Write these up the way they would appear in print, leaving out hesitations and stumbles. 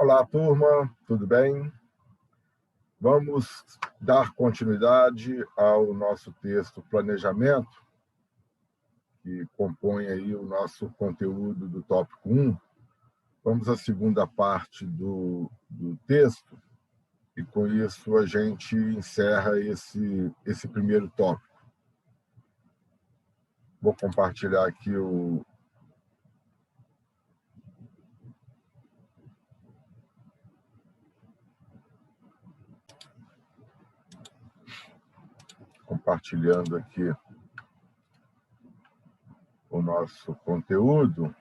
Olá, turma, tudo bem? Vamos dar continuidade ao nosso texto Planejamento, que compõe aí o nosso conteúdo do tópico 1. Vamos à segunda parte do texto, e com isso a gente encerra esse primeiro tópico. Vou compartilhar aqui compartilhando aqui o nosso conteúdo.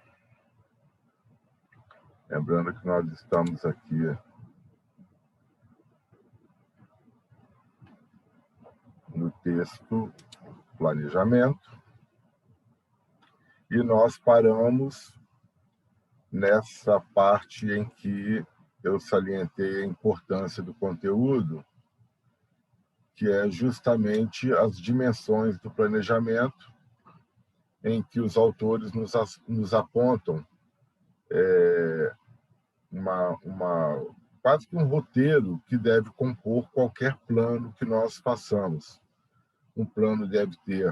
Lembrando que nós estamos aqui no texto Planejamento, e nós paramos nessa parte em que eu salientei a importância do conteúdo, que é justamente as dimensões do planejamento, em que os autores nos apontam quase que um roteiro que deve compor qualquer plano que nós façamos. Um plano deve ter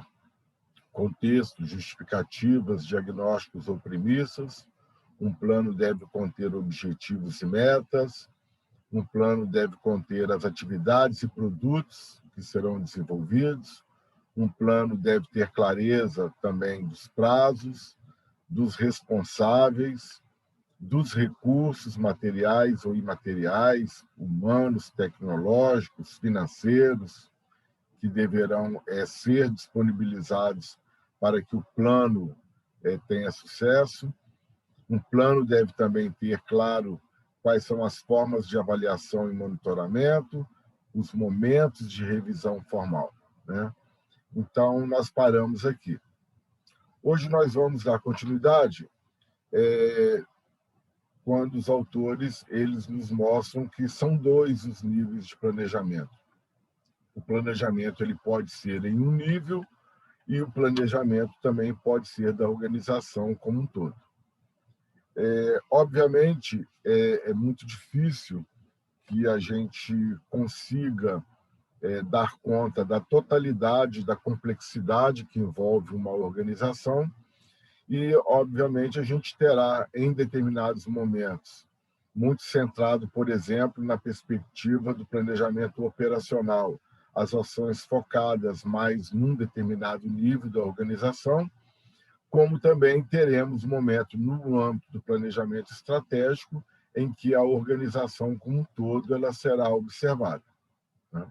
contexto, justificativas, diagnósticos ou premissas. Um plano deve conter objetivos e metas. Um plano deve conter as atividades e produtos que serão desenvolvidos. Um plano deve ter clareza também dos prazos, dos responsáveis, dos recursos materiais ou imateriais, humanos, tecnológicos, financeiros, que deverão ser disponibilizados para que o plano tenha sucesso. Um plano deve também ter claro quais são as formas de avaliação e monitoramento, os momentos de revisão formal, né? Então, nós paramos aqui. Hoje nós vamos dar continuidade quando os autores eles nos mostram que são dois os níveis de planejamento. O planejamento ele pode ser em um nível e o planejamento também pode ser da organização como um todo. Obviamente, é muito difícil que a gente consiga dar conta da totalidade da complexidade que envolve uma organização e, obviamente, a gente terá, em determinados momentos, muito centrado, por exemplo, na perspectiva do planejamento operacional, as ações focadas mais num determinado nível da organização, como também teremos momento no âmbito do planejamento estratégico em que a organização como um todo ela será observada, né?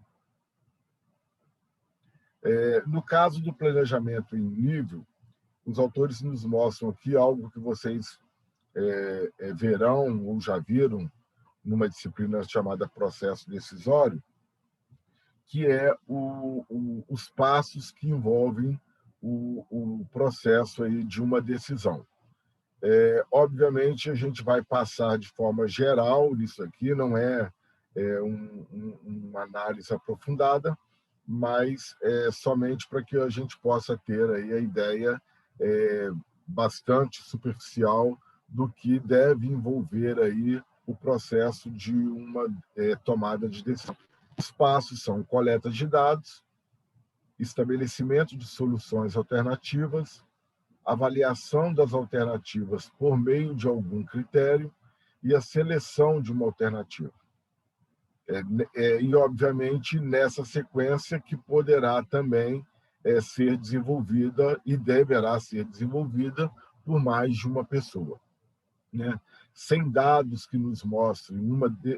No caso do planejamento em nível, os autores nos mostram aqui algo que vocês verão ou já viram numa disciplina chamada processo decisório, que é os passos que envolvem o processo aí de uma decisão. Obviamente, a gente vai passar de forma geral nisso aqui, não é uma análise aprofundada, mas somente para que a gente possa ter aí a ideia bastante superficial do que deve envolver aí o processo de uma tomada de decisão. Os passos são coleta de dados, estabelecimento de soluções alternativas, avaliação das alternativas por meio de algum critério e a seleção de uma alternativa. E, obviamente, nessa sequência que poderá também ser desenvolvida e deverá ser desenvolvida por mais de uma pessoa, né? Sem dados que nos mostrem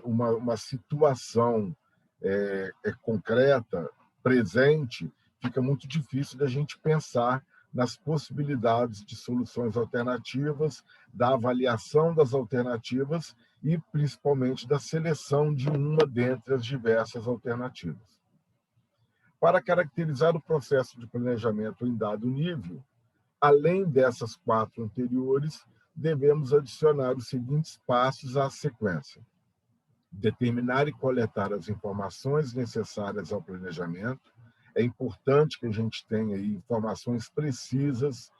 uma situação concreta, presente, fica muito difícil da gente pensar nas possibilidades de soluções alternativas, da avaliação das alternativas e, principalmente, da seleção de uma dentre as diversas alternativas. Para caracterizar o processo de planejamento em dado nível, além dessas 4 anteriores, devemos adicionar os seguintes passos à sequência: determinar e coletar as informações necessárias ao planejamento. É importante que a gente tenha aí informações precisas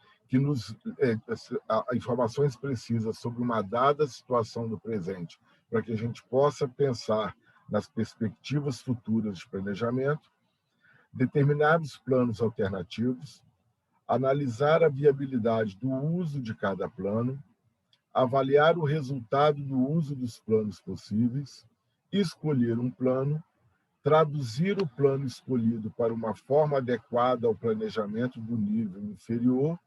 informações precisas sobre uma dada situação do presente para que a gente possa pensar nas perspectivas futuras de planejamento, determinar os planos alternativos, analisar a viabilidade do uso de cada plano, avaliar o resultado do uso dos planos possíveis, escolher um plano, traduzir o plano escolhido para uma forma adequada ao planejamento do nível inferior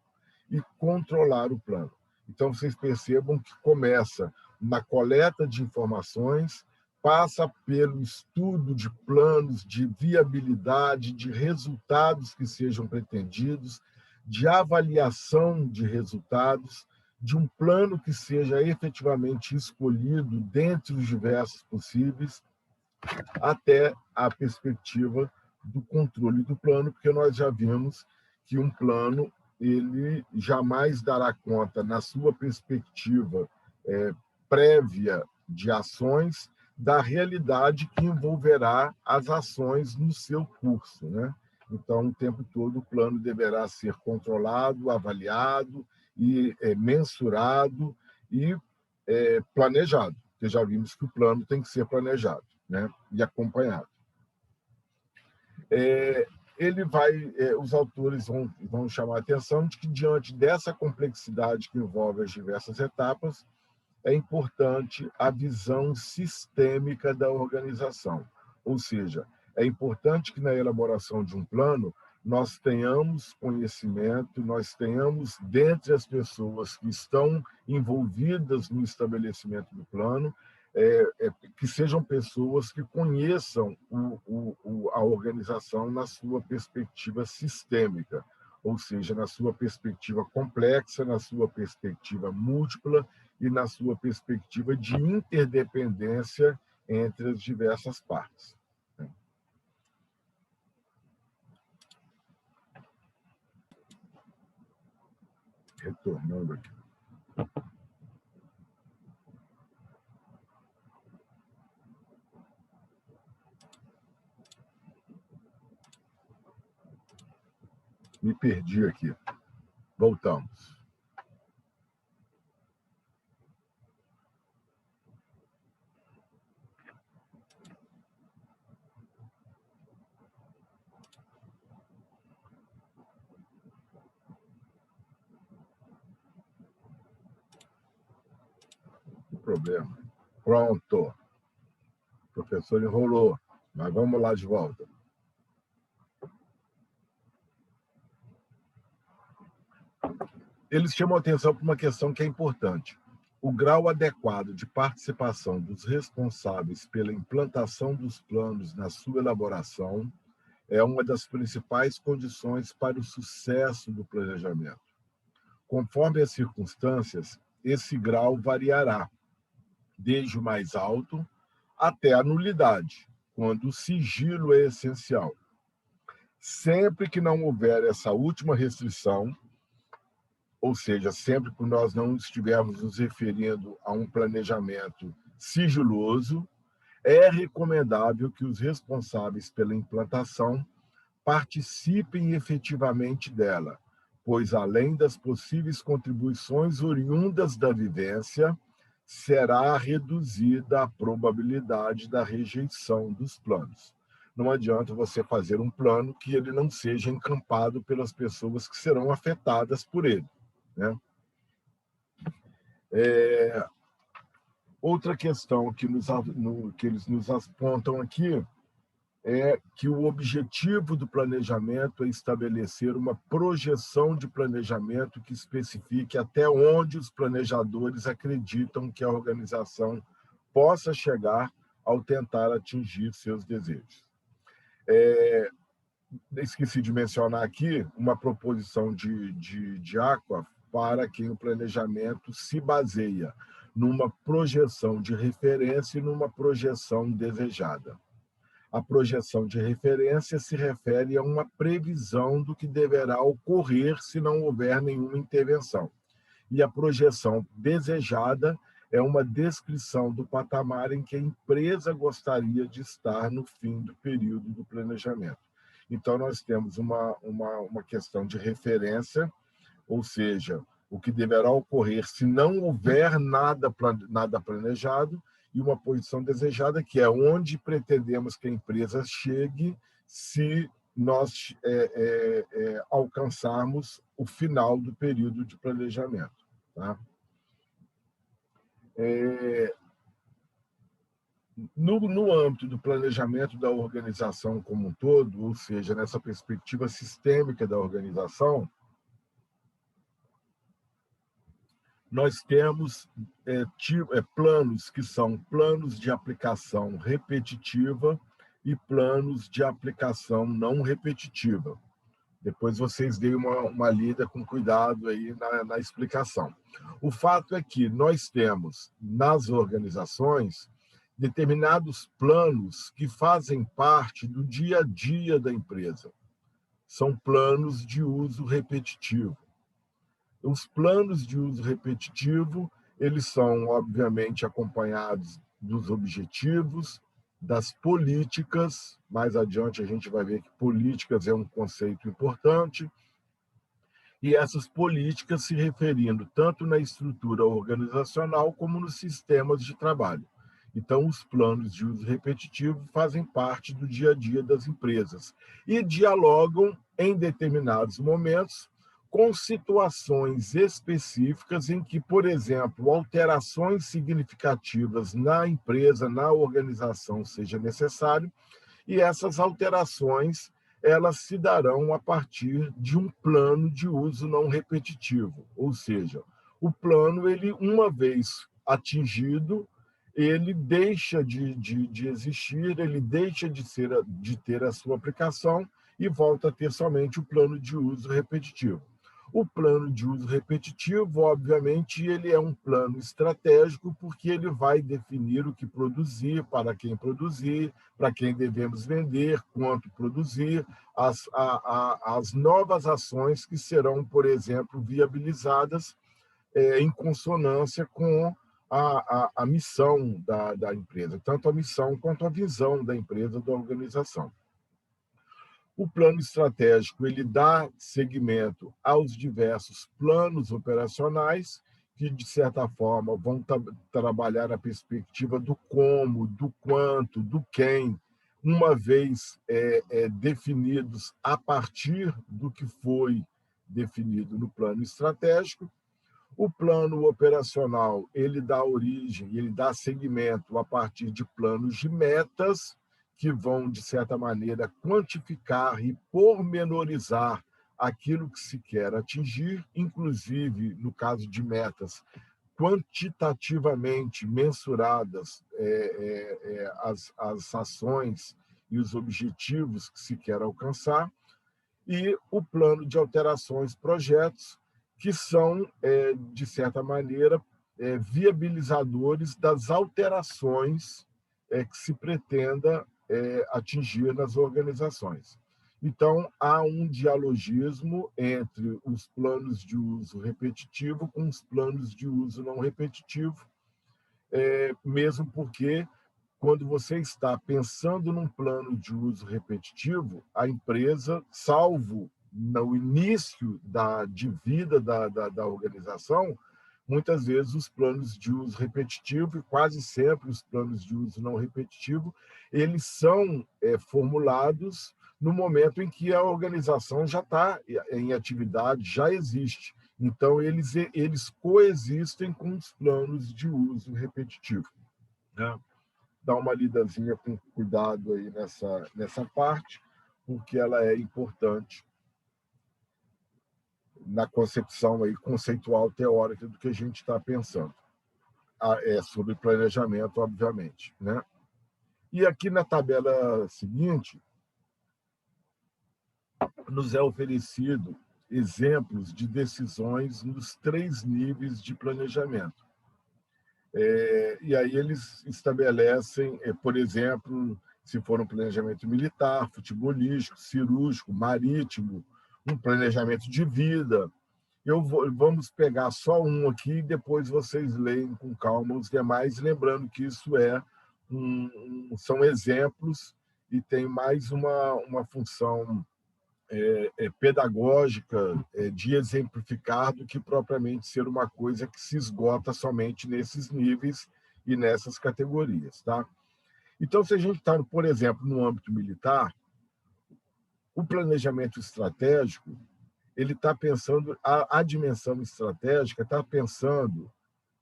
e controlar o plano. Então, vocês percebam que começa na coleta de informações, passa pelo estudo de planos, de viabilidade, de resultados que sejam pretendidos, de avaliação de resultados, de um plano que seja efetivamente escolhido dentre os diversos possíveis, até a perspectiva do controle do plano, porque nós já vimos que um plano ele jamais dará conta, na sua perspectiva prévia de ações, da realidade que envolverá as ações no seu curso, né? Então, o tempo todo, o plano deverá ser controlado, avaliado e mensurado e planejado, porque já vimos que o plano tem que ser planejado, né? E acompanhado. Os autores vão chamar a atenção de que, diante dessa complexidade que envolve as diversas etapas, é importante a visão sistêmica da organização. Ou seja, é importante que na elaboração de um plano nós tenhamos conhecimento, nós tenhamos, dentre as pessoas que estão envolvidas no estabelecimento do plano, que sejam pessoas que conheçam a organização na sua perspectiva sistêmica, ou seja, na sua perspectiva complexa, na sua perspectiva múltipla e na sua perspectiva de interdependência entre as diversas partes. Retornando aqui. Me perdi aqui. Voltamos. Não tem problema. Pronto. O professor enrolou, mas vamos lá de volta. Eles chamam a atenção para uma questão que é importante. O grau adequado de participação dos responsáveis pela implantação dos planos na sua elaboração é uma das principais condições para o sucesso do planejamento. Conforme as circunstâncias, esse grau variará, desde o mais alto até a nulidade, quando o sigilo é essencial. Sempre que não houver essa última restrição, ou seja, sempre que nós não estivermos nos referindo a um planejamento sigiloso, é recomendável que os responsáveis pela implantação participem efetivamente dela, pois, além das possíveis contribuições oriundas da vivência, será reduzida a probabilidade da rejeição dos planos. Não adianta você fazer um plano que ele não seja encampado pelas pessoas que serão afetadas por ele, né? Outra questão que eles nos apontam aqui é que o objetivo do planejamento é estabelecer uma projeção de planejamento que especifique até onde os planejadores acreditam que a organização possa chegar ao tentar atingir seus desejos. Esqueci de mencionar aqui uma proposição de Aqua para quem o planejamento se baseia numa projeção de referência e numa projeção desejada. A projeção de referência se refere a uma previsão do que deverá ocorrer se não houver nenhuma intervenção. E a projeção desejada é uma descrição do patamar em que a empresa gostaria de estar no fim do período do planejamento. Então, nós temos uma questão de referência, ou seja, o que deverá ocorrer se não houver nada planejado, e uma posição desejada, que é onde pretendemos que a empresa chegue se nós alcançarmos o final do período de planejamento. Tá? No âmbito do planejamento da organização como um todo, ou seja, nessa perspectiva sistêmica da organização, nós temos planos que são planos de aplicação repetitiva e planos de aplicação não repetitiva. Depois vocês deem uma lida com cuidado aí na explicação. O fato é que nós temos, nas organizações, determinados planos que fazem parte do dia a dia da empresa. São planos de uso repetitivo. Os planos de uso repetitivo, eles são, obviamente, acompanhados dos objetivos, das políticas. Mais adiante a gente vai ver que políticas é um conceito importante. E essas políticas se referindo tanto na estrutura organizacional como nos sistemas de trabalho. Então, os planos de uso repetitivo fazem parte do dia a dia das empresas e dialogam em determinados momentos com situações específicas em que, por exemplo, alterações significativas na empresa, na organização, seja necessário, e essas alterações elas se darão a partir de um plano de uso não repetitivo, ou seja, o plano, ele uma vez atingido, ele deixa de existir, ele deixa de ter a sua aplicação e volta a ter somente o plano de uso repetitivo. O plano de uso repetitivo, obviamente, ele é um plano estratégico porque ele vai definir o que produzir, para quem devemos vender, quanto produzir, as novas ações que serão, por exemplo, viabilizadas em consonância com a missão da empresa, tanto a missão quanto a visão da empresa, da organização. O plano estratégico ele dá seguimento aos diversos planos operacionais que, de certa forma, vão trabalhar a perspectiva do como, do quanto, do quem, uma vez definidos a partir do que foi definido no plano estratégico. O plano operacional ele dá origem, ele dá seguimento a partir de planos de metas, que vão, de certa maneira, quantificar e pormenorizar aquilo que se quer atingir, inclusive, no caso de metas, quantitativamente mensuradas as ações e os objetivos que se quer alcançar, e o plano de alterações, projetos, que são, de certa maneira, viabilizadores das alterações que se pretenda atingir nas organizações. Então, há um dialogismo entre os planos de uso repetitivo com os planos de uso não repetitivo, mesmo porque, quando você está pensando num plano de uso repetitivo, a empresa, salvo no início de vida da organização, muitas vezes os planos de uso repetitivo, e quase sempre os planos de uso não repetitivo, eles são formulados no momento em que a organização já está em atividade, já existe. Então, eles coexistem com os planos de uso repetitivo. Né? Dá uma lidazinha com cuidado aí nessa parte, porque ela é importante na concepção aí conceitual teórica do que a gente está pensando. Sobre planejamento, obviamente. Né? E aqui na tabela seguinte, nos é oferecido exemplos de decisões nos 3 níveis de planejamento. E aí eles estabelecem, por exemplo, se for um planejamento militar, futebolístico, cirúrgico, marítimo, um planejamento de vida. Vamos pegar só um aqui e depois vocês leem com calma os demais, lembrando que isso são exemplos e tem mais uma função pedagógica de exemplificar do que propriamente ser uma coisa que se esgota somente nesses níveis e nessas categorias. Tá? Então, se a gente está, por exemplo, no âmbito militar, o planejamento estratégico, ele está pensando, a dimensão estratégica está pensando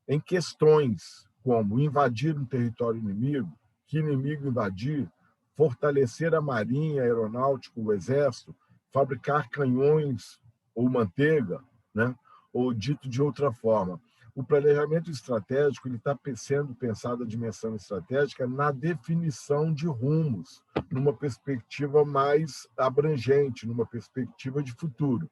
em questões como invadir um território inimigo, que inimigo invadir, fortalecer a marinha, a aeronáutica, o exército, fabricar canhões ou manteiga, né? Ou dito de outra forma, o planejamento estratégico ele está sendo pensado a dimensão estratégica na definição de rumos, numa perspectiva mais abrangente, numa perspectiva de futuro.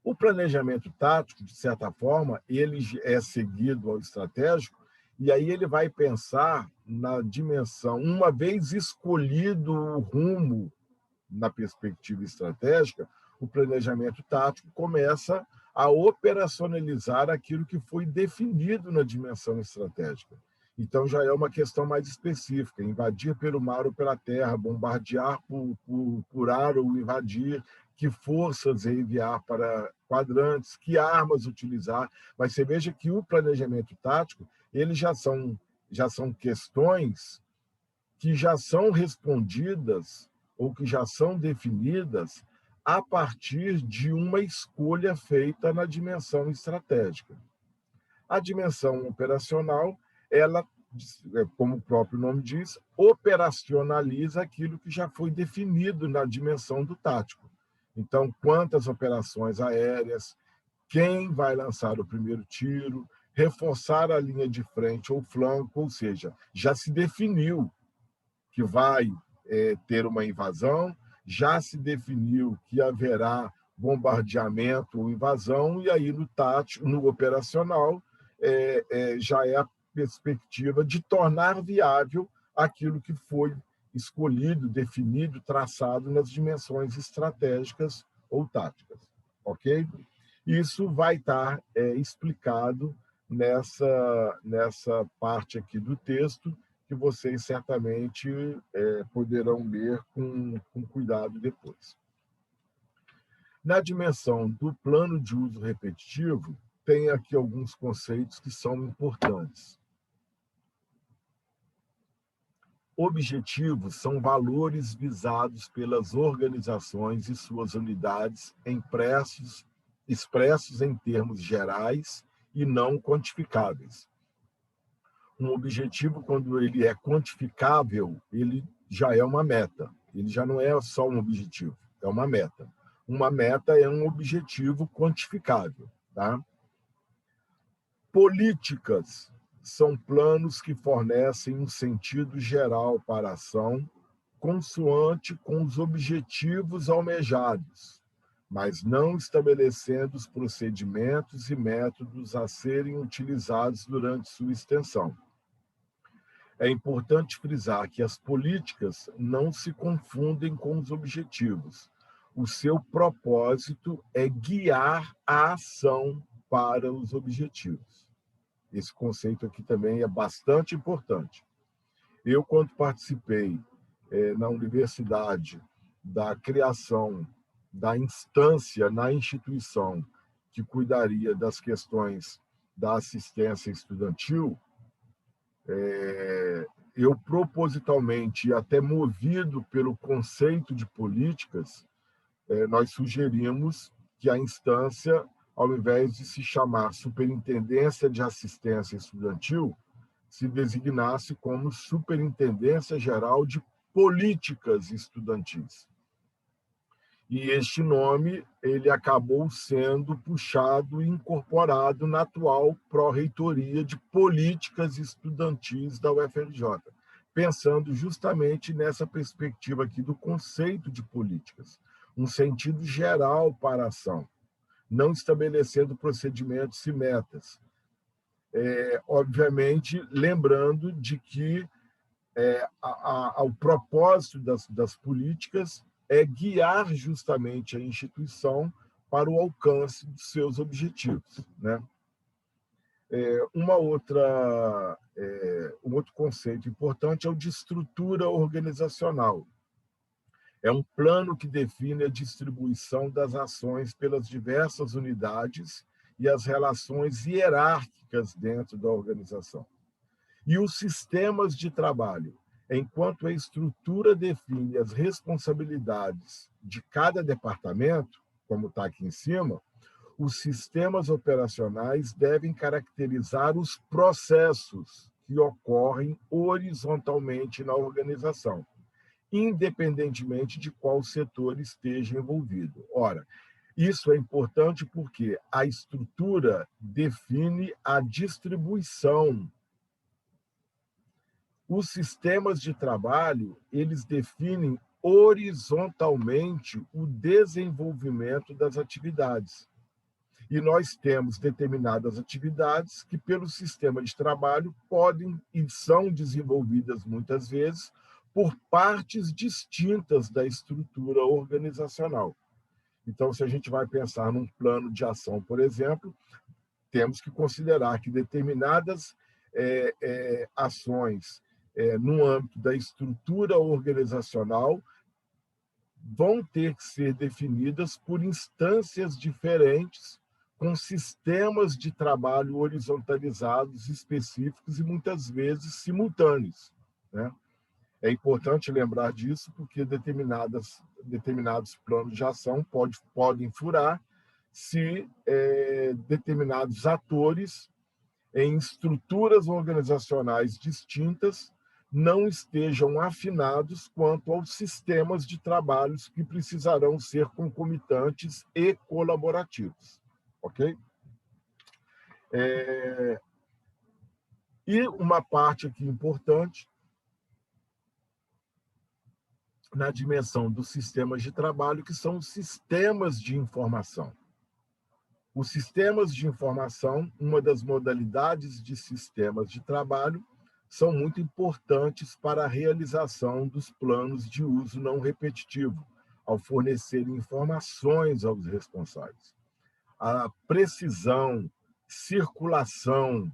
O planejamento tático, de certa forma, ele é seguido ao estratégico, e aí ele vai pensar na dimensão, uma vez escolhido o rumo na perspectiva estratégica, o planejamento tático começa a operacionalizar aquilo que foi definido na dimensão estratégica. Então, já é uma questão mais específica, invadir pelo mar ou pela terra, bombardear por ar ou invadir, que forças enviar para quadrantes, que armas utilizar. Mas você veja que o planejamento tático, eles já são questões que já são respondidas ou que já são definidas a partir de uma escolha feita na dimensão estratégica. A dimensão operacional, ela, como o próprio nome diz, operacionaliza aquilo que já foi definido na dimensão do tático. Então, quantas operações aéreas, quem vai lançar o primeiro tiro, reforçar a linha de frente ou flanco, ou seja, já se definiu que vai ter uma invasão, já se definiu que haverá bombardeamento ou invasão, e aí no tático, no operacional, já é a perspectiva de tornar viável aquilo que foi escolhido, definido, traçado nas dimensões estratégicas ou táticas. Ok? Isso vai estar explicado nessa parte aqui do texto, que vocês certamente poderão ler com cuidado depois. Na dimensão do plano de uso repetitivo, tem aqui alguns conceitos que são importantes. Objetivos são valores visados pelas organizações e suas unidades expressos em termos gerais e não quantificáveis. Um objetivo, quando ele é quantificável, ele já é uma meta. Ele já não é só um objetivo, é uma meta. Uma meta é um objetivo quantificável. Tá? Políticas são planos que fornecem um sentido geral para a ação, consoante com os objetivos almejados, mas não estabelecendo os procedimentos e métodos a serem utilizados durante sua extensão. É importante frisar que as políticas não se confundem com os objetivos. O seu propósito é guiar a ação para os objetivos. Esse conceito aqui também é bastante importante. Eu, quando participei na universidade da criação da instância na instituição que cuidaria das questões da assistência estudantil, eu propositalmente, até movido pelo conceito de políticas, nós sugerimos que a instância, ao invés de se chamar Superintendência de Assistência Estudantil, se designasse como Superintendência Geral de Políticas Estudantis. E este nome ele acabou sendo puxado e incorporado na atual Pró-Reitoria de Políticas Estudantis da UFRJ, pensando justamente nessa perspectiva aqui do conceito de políticas, um sentido geral para a ação, não estabelecendo procedimentos e metas. Obviamente, lembrando de que o propósito das políticas é guiar justamente a instituição para o alcance dos seus objetivos. Né? Um outro conceito importante é o de estrutura organizacional. É um plano que define a distribuição das ações pelas diversas unidades e as relações hierárquicas dentro da organização. E os sistemas de trabalho, enquanto a estrutura define as responsabilidades de cada departamento, como está aqui em cima, os sistemas operacionais devem caracterizar os processos que ocorrem horizontalmente na organização, independentemente de qual setor esteja envolvido. Ora, isso é importante porque a estrutura define a distribuição. Os sistemas de trabalho, eles definem horizontalmente o desenvolvimento das atividades. E nós temos determinadas atividades que, pelo sistema de trabalho, podem e são desenvolvidas muitas vezes por partes distintas da estrutura organizacional. Então, se a gente vai pensar num plano de ação, por exemplo, temos que considerar que determinadas ações no âmbito da estrutura organizacional vão ter que ser definidas por instâncias diferentes, com sistemas de trabalho horizontalizados, específicos e muitas vezes simultâneos, né? É importante lembrar disso porque determinados planos de ação podem furar se determinados atores em estruturas organizacionais distintas não estejam afinados quanto aos sistemas de trabalhos que precisarão ser concomitantes e colaborativos. Ok? E uma parte aqui importante, na dimensão dos sistemas de trabalho, que são os sistemas de informação. Os sistemas de informação, uma das modalidades de sistemas de trabalho, são muito importantes para a realização dos planos de uso não repetitivo, ao fornecer informações aos responsáveis. A precisão, circulação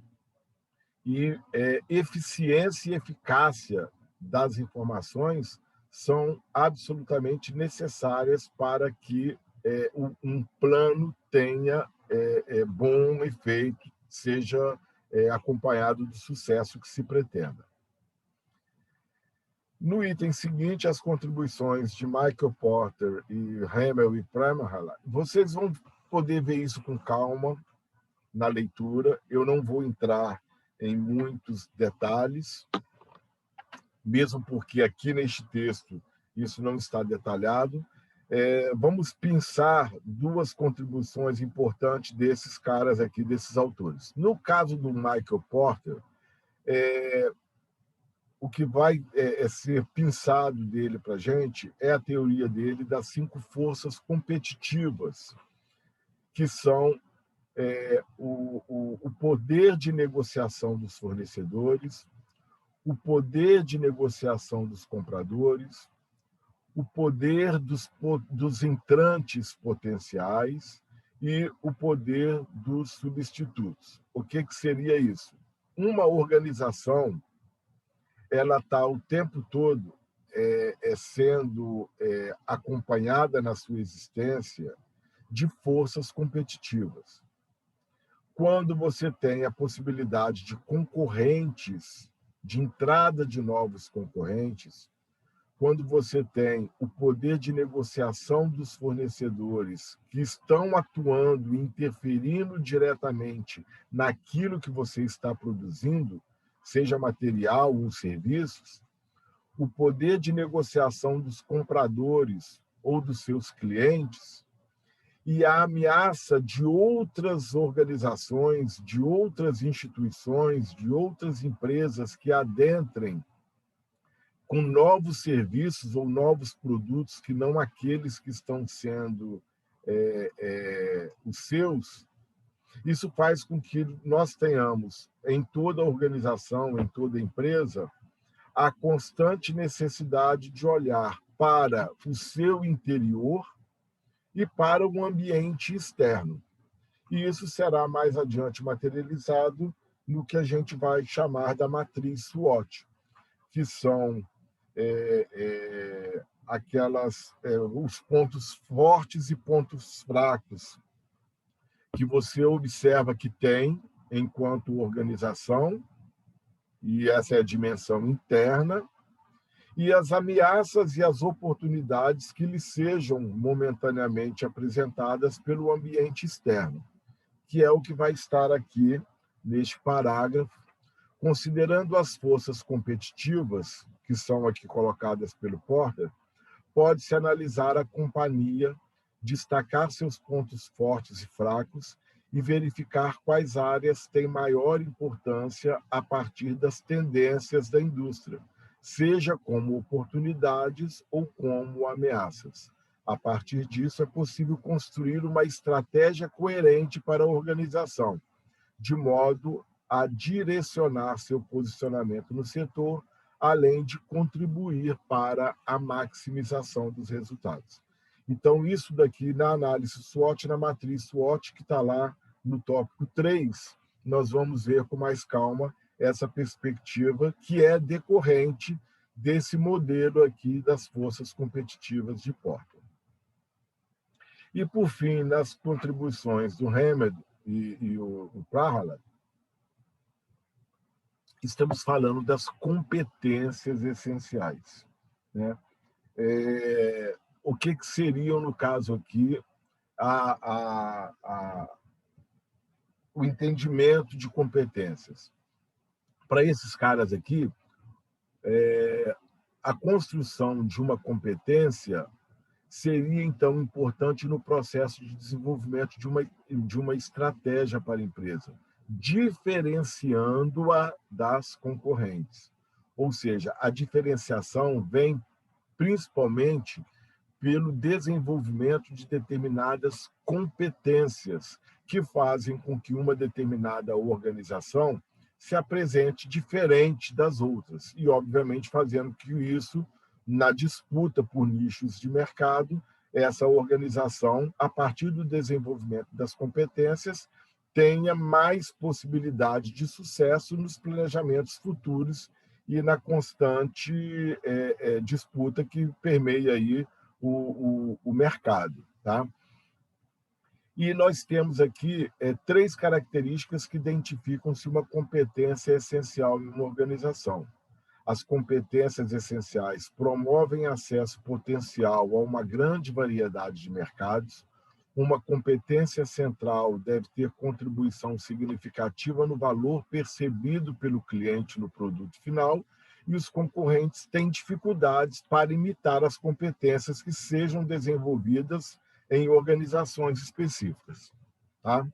e eficiência e eficácia das informações são absolutamente necessárias para que um plano tenha bom efeito, seja acompanhado do sucesso que se pretenda. No item seguinte, as contribuições de Michael Porter e Hamel e Premahala, vocês vão poder ver isso com calma na leitura. Eu não vou entrar em muitos detalhes, mesmo porque aqui neste texto isso não está detalhado. Vamos pensar duas contribuições importantes desses caras aqui, desses autores. No caso do Michael Porter, o que vai ser pensado dele para a gente é a teoria dele das 5 forças competitivas, que são o poder de negociação dos fornecedores, o poder de negociação dos compradores, o poder dos entrantes potenciais e o poder dos substitutos. O que seria isso? Uma organização, ela está o tempo todo sendo acompanhada na sua existência de forças competitivas. Quando você tem a possibilidade de concorrentes, de entrada de novos concorrentes, quando você tem o poder de negociação dos fornecedores que estão atuando e interferindo diretamente naquilo que você está produzindo, seja material ou serviços, o poder de negociação dos compradores ou dos seus clientes e a ameaça de outras organizações, de outras instituições, de outras empresas que adentrem com novos serviços ou novos produtos que não aqueles que estão sendo os seus, isso faz com que nós tenhamos em toda a organização, em toda a empresa, a constante necessidade de olhar para o seu interior e para o ambiente externo. E isso será mais adiante materializado no que a gente vai chamar da matriz SWOT, que são os pontos fortes e pontos fracos que você observa que tem enquanto organização e essa é a dimensão interna, e as ameaças e as oportunidades que lhe sejam momentaneamente apresentadas pelo ambiente externo, que é o que vai estar aqui neste parágrafo, considerando as forças competitivas, que são aqui colocadas pelo Porter, pode-se analisar a companhia, destacar seus pontos fortes e fracos e verificar quais áreas têm maior importância a partir das tendências da indústria, seja como oportunidades ou como ameaças. A partir disso, é possível construir uma estratégia coerente para a organização, de modo a direcionar seu posicionamento no setor, além de contribuir para a maximização dos resultados. Então, isso daqui na análise SWOT, na matriz SWOT, que está lá no tópico 3, nós vamos ver com mais calma essa perspectiva que é decorrente desse modelo aqui das forças competitivas de Porter. E, por fim, nas contribuições do Hammond e o Prahalad, estamos falando das competências essenciais, né? O que seriam, no caso aqui, o entendimento de competências? Para esses caras aqui, a construção de uma competência seria, então, importante no processo de desenvolvimento de uma estratégia para a empresa, diferenciando-a das concorrentes. Ou seja, a diferenciação vem principalmente pelo desenvolvimento de determinadas competências que fazem com que uma determinada organização se apresente diferente das outras e, obviamente, fazendo que isso, na disputa por nichos de mercado, essa organização, a partir do desenvolvimento das competências, tenha mais possibilidade de sucesso nos planejamentos futuros e na constante disputa que permeia aí o mercado. Tá? E nós temos aqui 3 características que identificam se uma competência é essencial em uma organização. As competências essenciais promovem acesso potencial a uma grande variedade de mercados. Uma competência central deve ter contribuição significativa no valor percebido pelo cliente no produto final, e os concorrentes têm dificuldades para imitar as competências que sejam desenvolvidas em organizações específicas. Tá?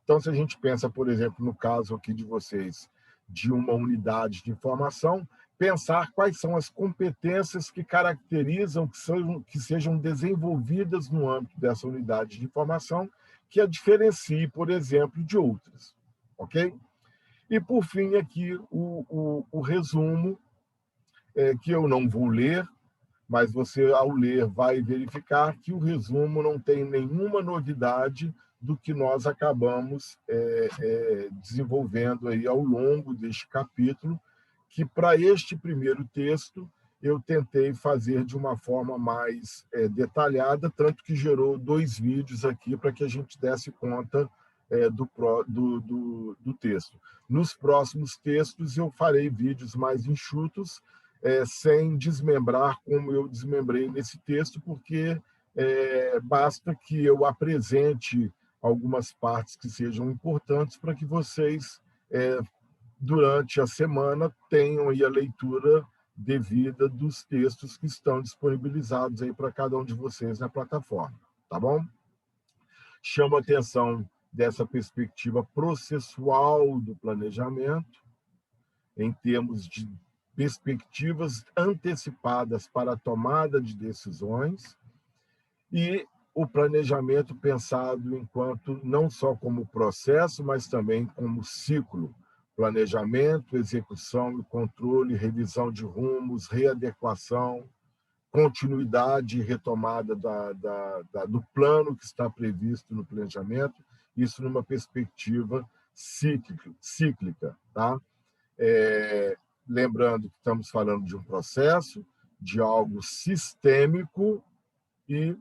Então, se a gente pensa, por exemplo, no caso aqui de vocês, de uma unidade de informação, pensar quais são as competências que caracterizam, que sejam desenvolvidas no âmbito dessa unidade de informação, que a diferencie, por exemplo, de outras. Ok? E, por fim, aqui o resumo, que eu não vou ler, mas você, ao ler, vai verificar que o resumo não tem nenhuma novidade do que nós acabamos desenvolvendo aí ao longo deste capítulo, que para este primeiro texto eu tentei fazer de uma forma mais detalhada, tanto que gerou 2 vídeos aqui para que a gente desse conta do texto. Nos próximos textos eu farei vídeos mais enxutos, sem desmembrar como eu desmembrei nesse texto, porque basta que eu apresente algumas partes que sejam importantes para que vocês, durante a semana, tenham aí a leitura devida dos textos que estão disponibilizados aí para cada um de vocês na plataforma, tá bom? Chamo a atenção dessa perspectiva processual do planejamento, em termos de perspectivas antecipadas para a tomada de decisões, e o planejamento pensado enquanto não só como processo, mas também como ciclo. Planejamento, execução e controle, revisão de rumos, readequação, continuidade e retomada do plano que está previsto no planejamento, isso numa perspectiva cíclica. Tá? Lembrando que estamos falando de um processo, de algo sistêmico e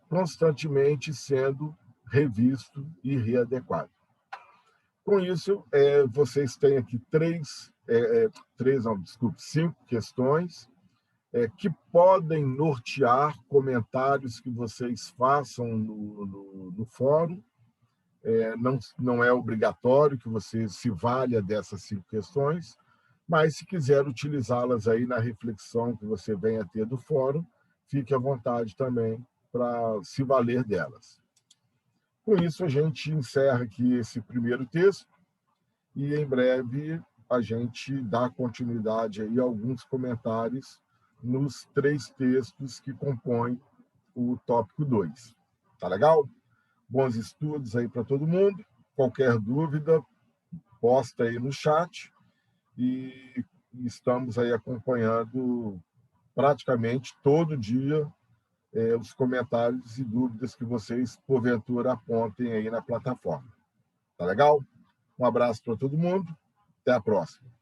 constantemente sendo revisto e readequado. Com isso, vocês têm aqui 3 5 questões que podem nortear comentários que vocês façam no fórum. Não é obrigatório que você se valha dessas 5 questões, mas se quiser utilizá-las aí na reflexão que você venha a ter do fórum, fique à vontade também para se valer delas. Com isso, a gente encerra aqui esse primeiro texto e, em breve, a gente dá continuidade aí a alguns comentários nos 3 textos que compõem o tópico 2. Tá legal? Bons estudos aí para todo mundo. Qualquer dúvida, posta aí no chat. E estamos aí acompanhando praticamente todo dia os comentários e dúvidas que vocês, porventura, apontem aí na plataforma. Tá legal? Um abraço para todo mundo. Até a próxima.